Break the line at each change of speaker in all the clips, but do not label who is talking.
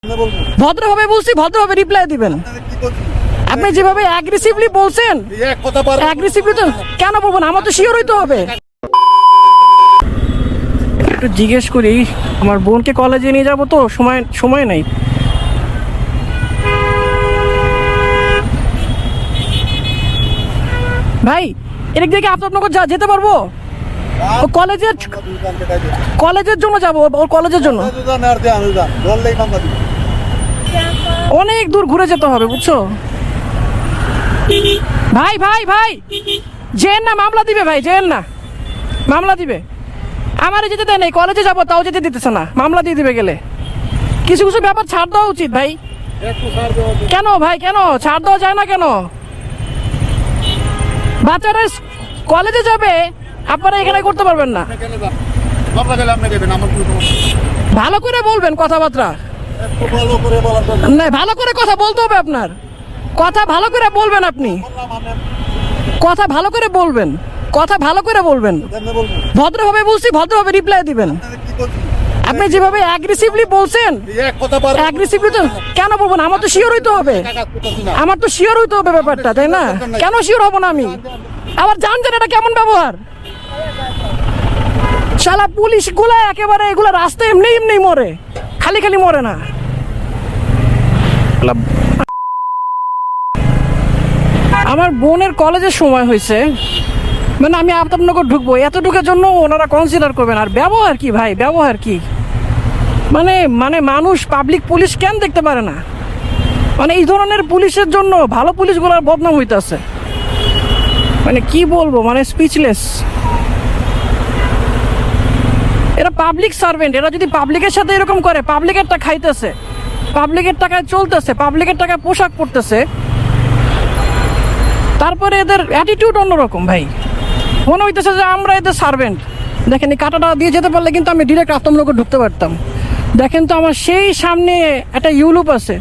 ভদ্রভাবে বলছি, ভদ্রভাবে রিপ্লাই দিবেন। আপনি যেভাবে অ্যাগ্রেসিভলি বলছেন, অ্যাগ্রেসিভলি তো কেন বলবেন? আমার তো শিওর হইতে হবে। একটু জিজ্ঞেস করি, আমার বোনকে কলেজে নিয়ে যাবো তো, সময় নেই। ভাই এদিক থেকে আপনার যেতে পারবো? কলেজের জন্য যাবো, ওর কলেজের জন্য অনেক দূর ঘুরে যেতে হবে, বুঝছো? ভাই ভাই ভাই যেন না, মামলা দিবে ভাই, যেন না, মামলা দিবে। আমারে যেতে দেয় নাই, কলেজে যাবো তাও যেতে দিতেছে না, মামলা দিয়ে দিবে গেলে। কিছু কিছু ব্যাপার ছাড় দেওয়া উচিত ভাই। কেন ভাই, কেন ছাড় দেওয়া যায় না কেন? বাচ্চারা কলেজে যাবে, আপনারা এখানে করতে পারবেন না? ভালো করে বলবেন কথাবার্তা, না ভালো করে কথা বলতে হবে আপনার। কথা ভালো করে বলবেন, আপনি কথা ভালো করে বলবেন, কথা ভালো করে বলবেন। ভদ্রভাবে বলছি, ভদ্রভাবে রিপ্লাই দিবেন। আপনি যেভাবে অ্যাগ্রেসিভলি বলছেন, অ্যাগ্রেসিভলি তো কেন বলবেন? আমার তো শিওর হইতে হবে, আমার তো শিওর হইতে হবে ব্যাপারটা, তাই না? কেন শিওর হব না আমি? আবার জানছেন এটা কেমন ব্যবহার? শালা পুলিশ গুলা একেবারে এগুলা রাস্তায় এমনি এমনি মরে, খালি খালি মরে না। আমার বোনের কলেজের সময় হয়েছে, মানে আমি আফতাবনগর ঢুকবো, এতটুকুর জন্য ওনারা কনসিডার করবেন। আর ব্যবহার কি ভাই, ব্যবহার কি? মানে মানে মানুষ পাবলিক পুলিশ কেন দেখতে পারে না? মানে এই ধরনের পুলিশের জন্য ভালো পুলিশগুলোর বদনাম হইতেছে। মানে কি বলবো, মানে স্পিচলেস। এরা পাবলিক সার্ভেন্ট, এরা যদি পাবলিকের সাথে এরকম করে, পাবলিকেরটা খাইতেছে, পাবলিকের টাকায় চলতেছে, পাবলিকের টাকায় পোশাক পরতেছে, তারপরে এদের অ্যাটিটিউড অন্যরকম ভাই। মনে হইতেছে যে আমরা এদের সার্ভেন্ট। দেখেন এই কাঁটাটা দিয়ে যেতে পারলে কিন্তু আমি ডিরেক্ট আত্মনগর ঢুকতে পারতাম। দেখেন তো আমার সেই সামনে একটা ইউলুপ আছে,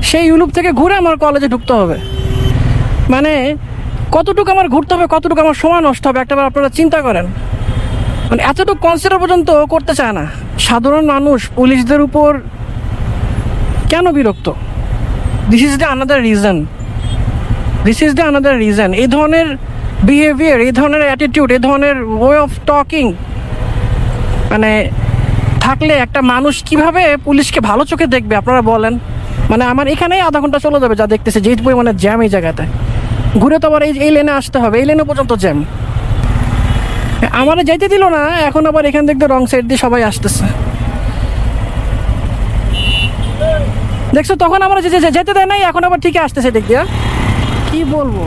সেই ইউলুপ থেকে ঘুরে আমার কলেজে ঢুকতে হবে। মানে কতটুকু আমার ঘুরতে হবে, কতটুকু আমার সময় নষ্ট হবে, একটাবার আপনারা চিন্তা করেন। মানে এতটুকু কনসিডার পর্যন্ত করতে চায় না সাধারণ মানুষ পুলিশদের উপর। কেন বিরক্ত? This is the another reason, this is the another reason. এই ধরনের বিহেভিয়ার, এই ধরনের অ্যাটিটিউড, এই ধরনের ওয়ে অফ টকিং মানে থাকলে একটা মানুষ কিভাবে পুলিশকে ভালো চোখে দেখবে আপনারা বলেন? মানে আমার এখানেই আধা ঘন্টা চলে যাবে যা দেখতেছে, যে পরিমাণে জ্যাম এই জায়গাতে। ঘুরে তো আবার এই লেনে আসতে হবে, এই লেনে পর্যন্ত জ্যাম। আমারে যাইতে দিল না, এখন আবার এখান থেকে রং সাইড দিয়ে সবাই আসতেছে। দেখছো, তখন আমরা যেতে দেয় নাই, এখন আবার ঠিকই আসতেছে দিক দিয়ে। কি বলবো?